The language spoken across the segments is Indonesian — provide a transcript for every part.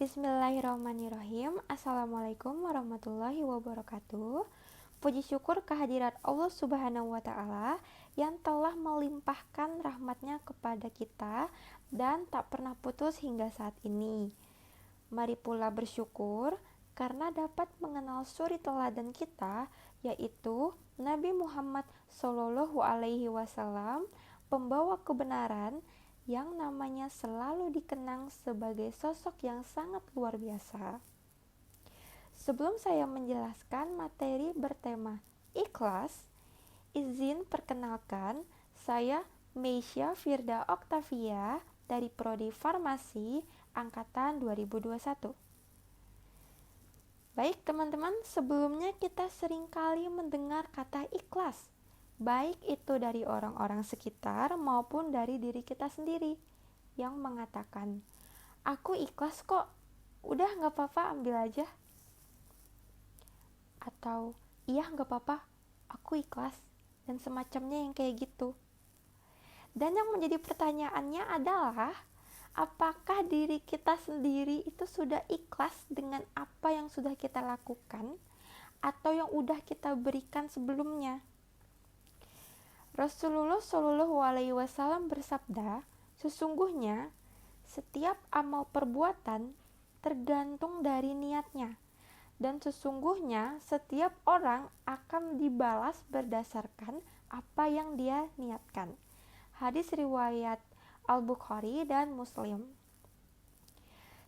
Bismillahirrahmanirrahim. Assalamualaikum warahmatullahi wabarakatuh. Puji syukur kehadirat Allah Subhanahu wa Ta'ala yang telah melimpahkan rahmatnya kepada kita dan tak pernah putus hingga saat ini. Mari pula bersyukur karena dapat mengenal suri teladan kita, yaitu Nabi Muhammad Shallallahu Alaihi Wasallam, pembawa kebenaran yang namanya selalu dikenang sebagai sosok yang sangat luar biasa. Sebelum saya menjelaskan materi bertema ikhlas, izin perkenalkan, saya Meisya Firda Oktavia dari Prodi Farmasi Angkatan 2021. Baik teman-teman, sebelumnya kita seringkali mendengar kata ikhlas, baik itu dari orang-orang sekitar maupun dari diri kita sendiri yang mengatakan, aku ikhlas kok, udah gak apa-apa ambil aja. Atau, iya gak apa-apa, aku ikhlas, dan semacamnya yang kayak gitu. Dan yang menjadi pertanyaannya adalah, apakah diri kita sendiri itu sudah ikhlas dengan apa yang sudah kita lakukan atau yang udah kita berikan sebelumnya? Rasulullah Shallallahu Alaihi Wasallam bersabda, sesungguhnya setiap amal perbuatan tergantung dari niatnya, dan sesungguhnya setiap orang akan dibalas berdasarkan apa yang dia niatkan. Hadis riwayat Al-Bukhari dan Muslim.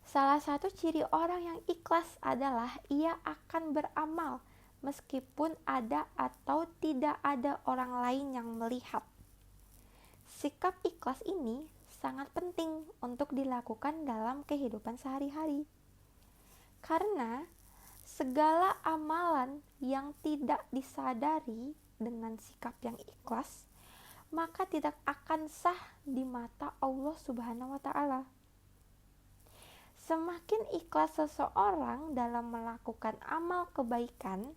Salah satu ciri orang yang ikhlas adalah ia akan beramal meskipun ada atau tidak ada orang lain yang melihat. Sikap ikhlas ini sangat penting untuk dilakukan dalam kehidupan sehari-hari. Karena segala amalan yang tidak disadari dengan sikap yang ikhlas, maka tidak akan sah di mata Allah Subhanahu wa Ta'ala. Semakin ikhlas seseorang dalam melakukan amal kebaikan,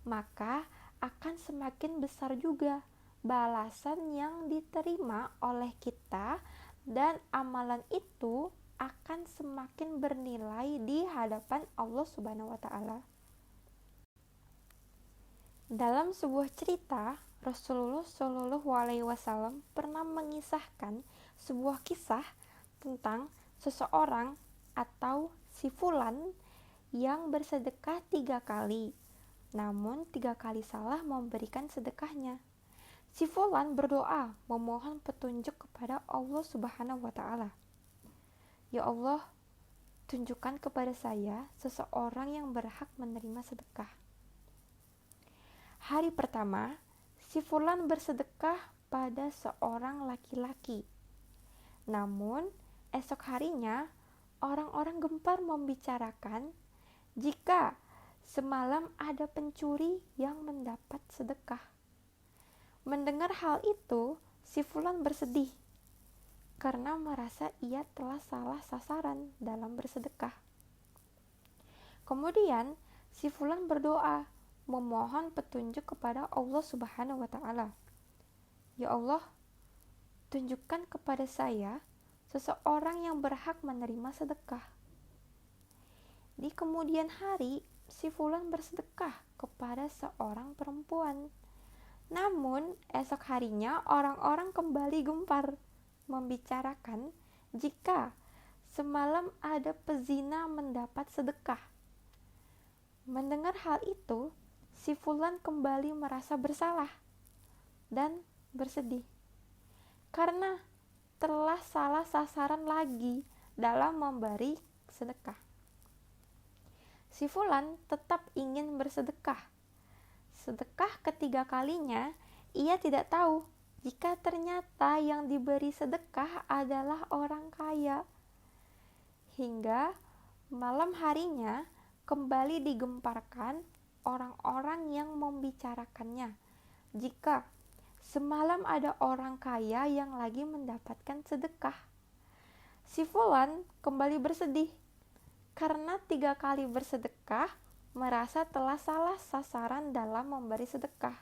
maka akan semakin besar juga balasan yang diterima oleh kita, dan amalan itu akan semakin bernilai di hadapan Allah Subhanahu wa Ta'ala. Dalam sebuah cerita, Rasulullah Shallallahu Alaihi Wasallam pernah mengisahkan sebuah kisah tentang seseorang atau si fulan yang bersedekah 3 kali, namun 3 kali salah memberikan sedekahnya. Si fulan berdoa memohon petunjuk kepada Allah Subhanahu wa Ta'ala. Ya Allah, tunjukkan kepada saya seseorang yang berhak menerima sedekah. Hari pertama, si fulan bersedekah pada seorang laki-laki. Namun, esok harinya orang-orang gempar membicarakan jika semalam ada pencuri yang mendapat sedekah. Mendengar hal itu, si fulan bersedih karena merasa ia telah salah sasaran dalam bersedekah. Kemudian, si fulan berdoa memohon petunjuk kepada Allah Subhanahu wa Ta'ala. Ya Allah, tunjukkan kepada saya seseorang yang berhak menerima sedekah. Di kemudian hari, si fulan bersedekah kepada seorang perempuan. Namun, esok harinya orang-orang kembali gempar membicarakan jika semalam ada pezina mendapat sedekah. Mendengar hal itu, si fulan kembali merasa bersalah dan bersedih karena telah salah sasaran lagi dalam memberi sedekah. Si fulan tetap ingin bersedekah. Sedekah ketiga kalinya, ia tidak tahu jika ternyata yang diberi sedekah adalah orang kaya. Hingga malam harinya kembali digemparkan orang-orang yang membicarakannya jika semalam ada orang kaya yang lagi mendapatkan sedekah. Si fulan kembali bersedih karena 3 kali bersedekah merasa telah salah sasaran dalam memberi sedekah.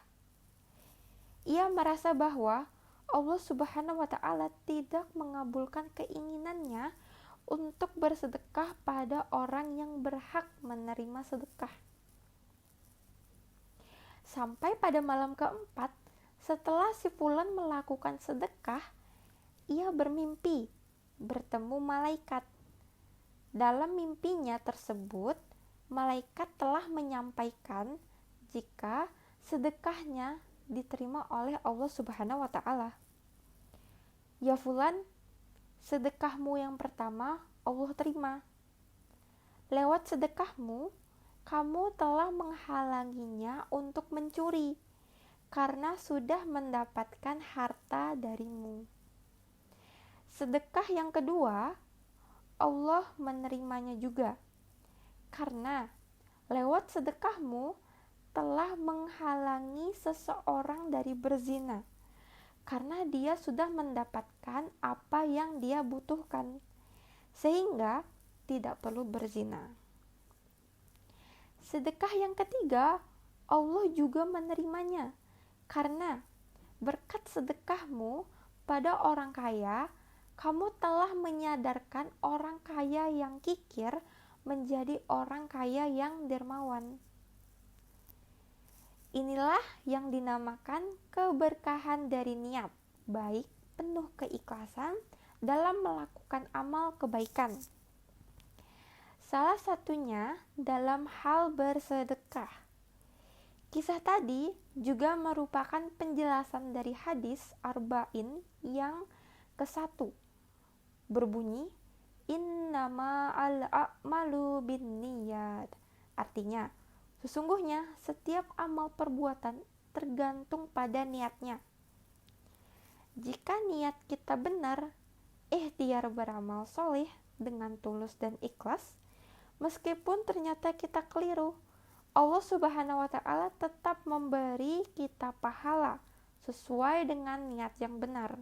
Ia merasa bahwa Allah Subhanahu wa Ta'ala tidak mengabulkan keinginannya untuk bersedekah pada orang yang berhak menerima sedekah. Sampai pada malam keempat, setelah si fulan melakukan sedekah, ia bermimpi bertemu malaikat. Dalam mimpinya tersebut, malaikat telah menyampaikan jika sedekahnya diterima oleh Allah Subhanahu wa taala. Ya fulan, sedekahmu yang pertama Allah terima. Lewat sedekahmu, kamu telah menghalanginya untuk mencuri karena sudah mendapatkan harta darimu. Sedekah yang kedua, Allah menerimanya juga karena lewat sedekahmu telah menghalangi seseorang dari berzina karena dia sudah mendapatkan apa yang dia butuhkan sehingga tidak perlu berzina. Sedekah yang ketiga, Allah juga menerimanya karena berkat sedekahmu pada orang kaya, kamu telah menyadarkan orang kaya yang kikir menjadi orang kaya yang dermawan. Inilah yang dinamakan keberkahan dari niat, baik penuh keikhlasan dalam melakukan amal kebaikan. Salah satunya dalam hal bersedekah. Kisah tadi juga merupakan penjelasan dari hadis Arba'in yang ke-1, berbunyi innama al-a'malu binniyat. Artinya, sesungguhnya setiap amal perbuatan tergantung pada niatnya. Jika niat kita benar, ikhtiar beramal soleh dengan tulus dan ikhlas, meskipun ternyata kita keliru, Allah Subhanahu wa taala tetap memberi kita pahala sesuai dengan niat yang benar.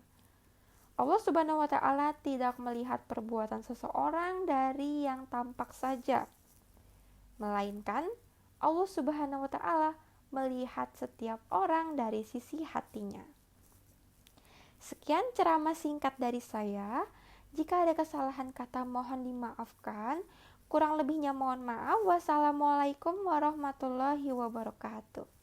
Allah Subhanahu wa taala tidak melihat perbuatan seseorang dari yang tampak saja, melainkan Allah Subhanahu wa taala melihat setiap orang dari sisi hatinya. Sekian ceramah singkat dari saya. Jika ada kesalahan kata mohon dimaafkan. Kurang lebihnya mohon maaf. Wassalamualaikum warahmatullahi wabarakatuh.